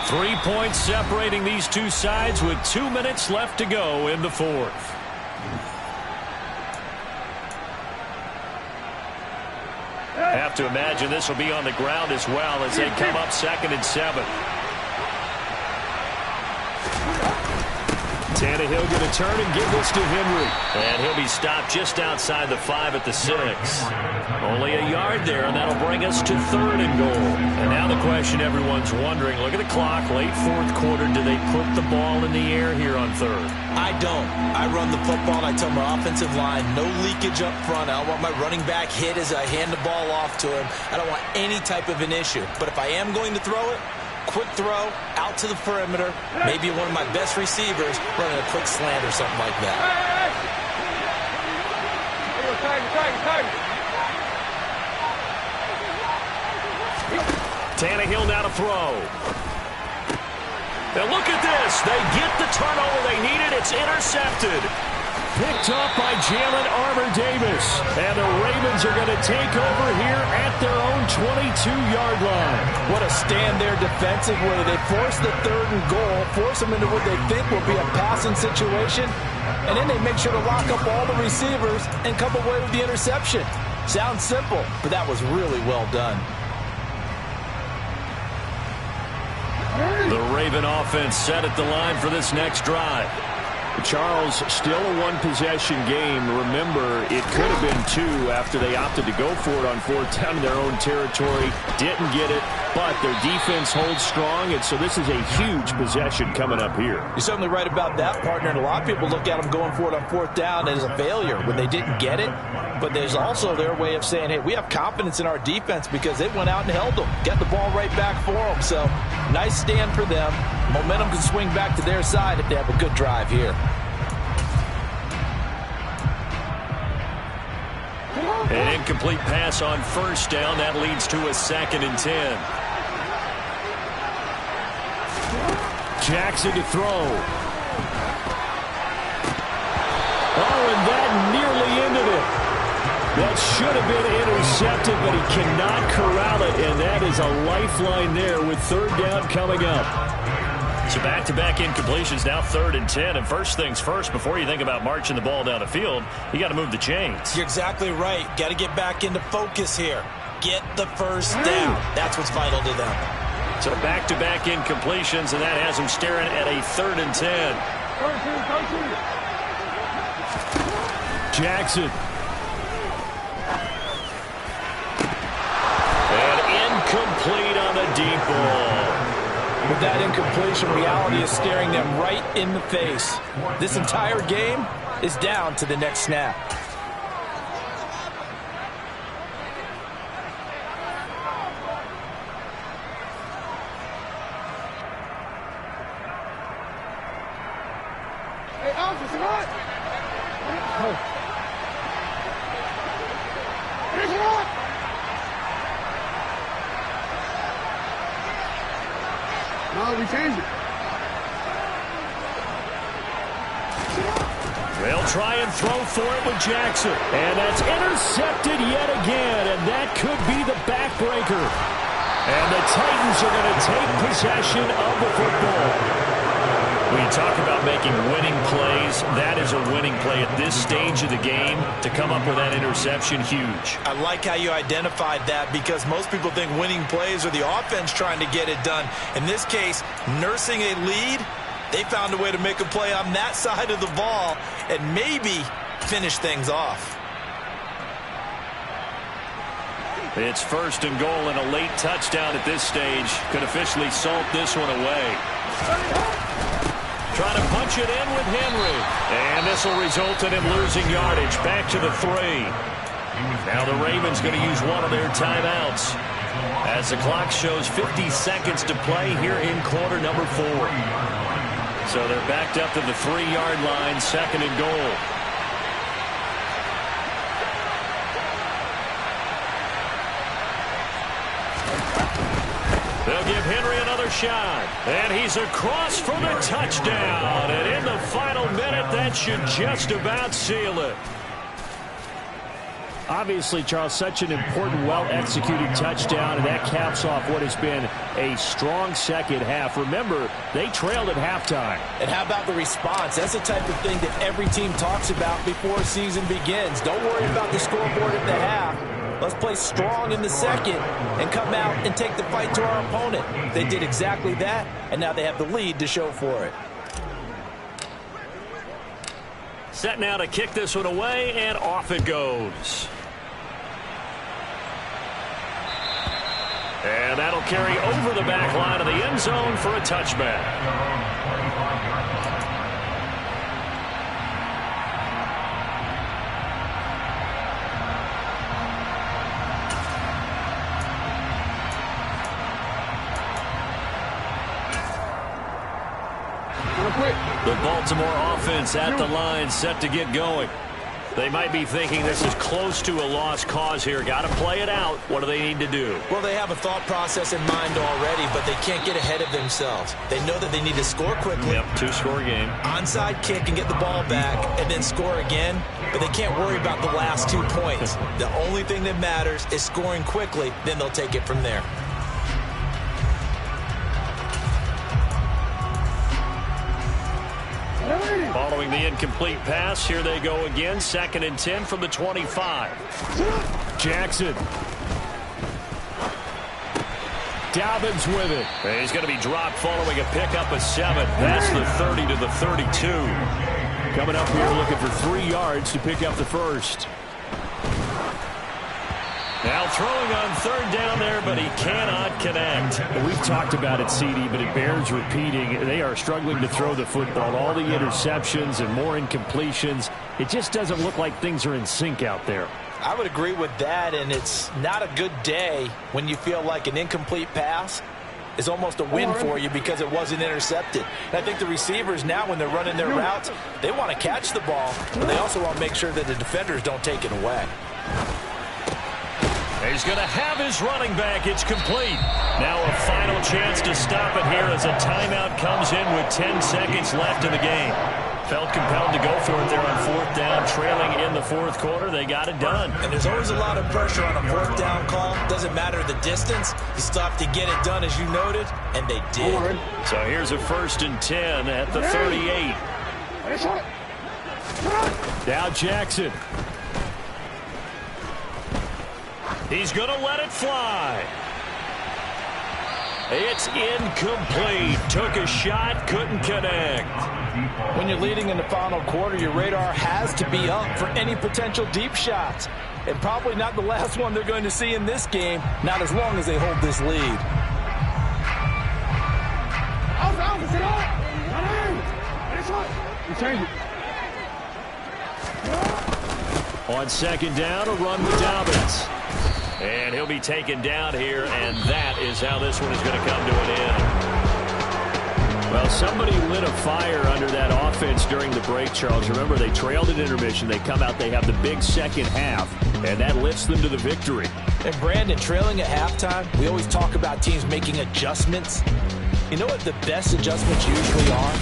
Three points separating these two sides with 2 minutes left to go in the 4th. Have to imagine this will be on the ground as well as they come up 2nd and 7. Tannehill going to turn and give this to Henry. And he'll be stopped just outside the 5 at the 6. Only a yard there, and that'll bring us to 3rd and goal. And now the question everyone's wondering, look at the clock, late 4th quarter, do they put the ball in the air here on 3rd? I don't. I run the football, and I tell my offensive line, no leakage up front. I don't want my running back hit as I hand the ball off to him. I don't want any type of an issue. But if I am going to throw it, quick throw, out to the perimeter, maybe one of my best receivers running a quick slant or something like that. Tannehill now to throw. And look at this. They get the turnover they needed. It's intercepted. Picked up by Jalen Armour-Davis. And the Ravens are going to take over here at their own 22-yard line. What a stand there defensively. They force the 3rd and goal, force them into what they think will be a passing situation, and then they make sure to lock up all the receivers and come away with the interception. Sounds simple, but that was really well done. The Raven offense set at the line for this next drive. Charles, still a one-possession game. Remember, it could have been 2 after they opted to go for it on 4th down in their own territory. Didn't get it, but their defense holds strong, and so this is a huge possession coming up here. You're certainly right about that, partner, and a lot of people look at them going for it on 4th down as a failure when they didn't get it. But there's also their way of saying, hey, we have confidence in our defense because they went out and held them, got the ball right back for them. So nice stand for them. Momentum can swing back to their side if they have a good drive here. An incomplete pass on 1st down. That leads to a 2nd and 10. Jackson to throw. Oh, and that nearly ended it. That should have been intercepted, but he cannot corral it, and that is a lifeline there with 3rd down coming up. So back-to-back incompletions, now 3rd and 10. And first things first, before you think about marching the ball down the field, you got to move the chains. You're exactly right. Got to get back into focus here. Get the 1st down. That's what's vital to them. So back-to-back incompletions, and that has them staring at a 3rd and 10. Jackson. And incomplete on the deep ball. With that incompletion, reality is staring them right in the face. This entire game is down to the next snap. Hey, officer, what? No, we changed it. They'll try and throw for it with Jackson. And that's intercepted yet again, and that could be the backbreaker. And the Titans are going to take possession of the football. When you talk about making winning plays, that is a winning play at this stage of the game. To come up with that interception, huge. I like how you identified that because most people think winning plays are the offense trying to get it done. In this case, nursing a lead, they found a way to make a play on that side of the ball and maybe finish things off. It's 1st and goal and a late touchdown at this stage. Could officially salt this one away. Trying to punch it in with Henry. And this will result in him losing yardage. Back to the 3. Now the Ravens going to use one of their timeouts as the clock shows 50 seconds to play here in quarter number 4. So they're backed up to the 3-yard line, 2nd and goal. They'll give Henry another shot. And he's across for the touchdown. And in the final minute, that should just about seal it. Obviously, Charles, such an important, well-executed touchdown, and that caps off what has been a strong second half. Remember, they trailed at halftime. And how about the response? That's the type of thing that every team talks about before a season begins. Don't worry about the scoreboard at the half. Let's play strong in the second and come out and take the fight to our opponent. They did exactly that, and now they have the lead to show for it. Set now to kick this one away, and off it goes. And that'll carry over the back line of the end zone for a touchback. The Baltimore offense at the line, set to get going. They might be thinking this is close to a lost cause here. Got to play it out. What do they need to do? Well, they have a thought process in mind already, but they can't get ahead of themselves. They know that they need to score quickly. Yep, two-score game. Onside kick and get the ball back and then score again, but they can't worry about the last 2 points. The only thing that matters is scoring quickly, then they'll take it from there. Following the incomplete pass, here they go again. 2nd and 10 from the 25. Jackson. Dobbins with it. And he's going to be dropped following a pickup of 7. That's the 30 to the 32. Coming up here looking for 3 yards to pick up the first. Now throwing on 3rd down there, but he cannot connect. We've talked about it, CD, but it bears repeating. They are struggling to throw the football. All the interceptions and more incompletions. It just doesn't look like things are in sync out there. I would agree with that, and it's not a good day when you feel like an incomplete pass is almost a win for you because it wasn't intercepted. And I think the receivers now, when they're running their routes, they want to catch the ball, but they also want to make sure that the defenders don't take it away. He's going to have his running back. It's complete. Now a final chance to stop it here as a timeout comes in with 10 seconds left in the game. Felt compelled to go for it there on 4th down, trailing in the 4th quarter. They got it done. And there's always a lot of pressure on a 4th down call. Doesn't matter the distance. You still have to get it done, as you noted, and they did. So here's a 1st and 10 at the 38. Now Jackson. He's going to let it fly. It's incomplete. Took a shot, couldn't connect. When you're leading in the final quarter, your radar has to be up for any potential deep shots. And probably not the last one they're going to see in this game, not as long as they hold this lead. On 2nd down, a run with Dobbins. And he'll be taken down here, and that is how this one is going to come to an end. Well, somebody lit a fire under that offense during the break, Charles. Remember, they trailed at intermission. They come out, they have the big second half, and that lifts them to the victory. And Brandon, trailing at halftime, we always talk about teams making adjustments. You know what the best adjustments usually are?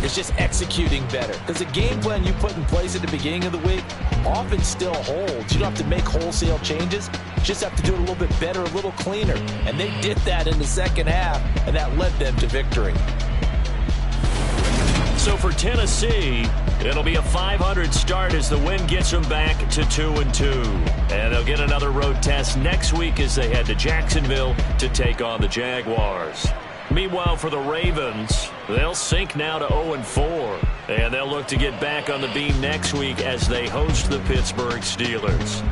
It's just executing better. Because the game plan you put in place at the beginning of the week often still holds. You don't have to make wholesale changes. You just have to do it a little bit better, a little cleaner. And they did that in the second half, and that led them to victory. So for Tennessee, it'll be a .500 start as the win gets them back to 2-2. And they'll get another road test next week as they head to Jacksonville to take on the Jaguars. Meanwhile, for the Ravens, they'll sink now to 0-4. And they'll look to get back on the beam next week as they host the Pittsburgh Steelers.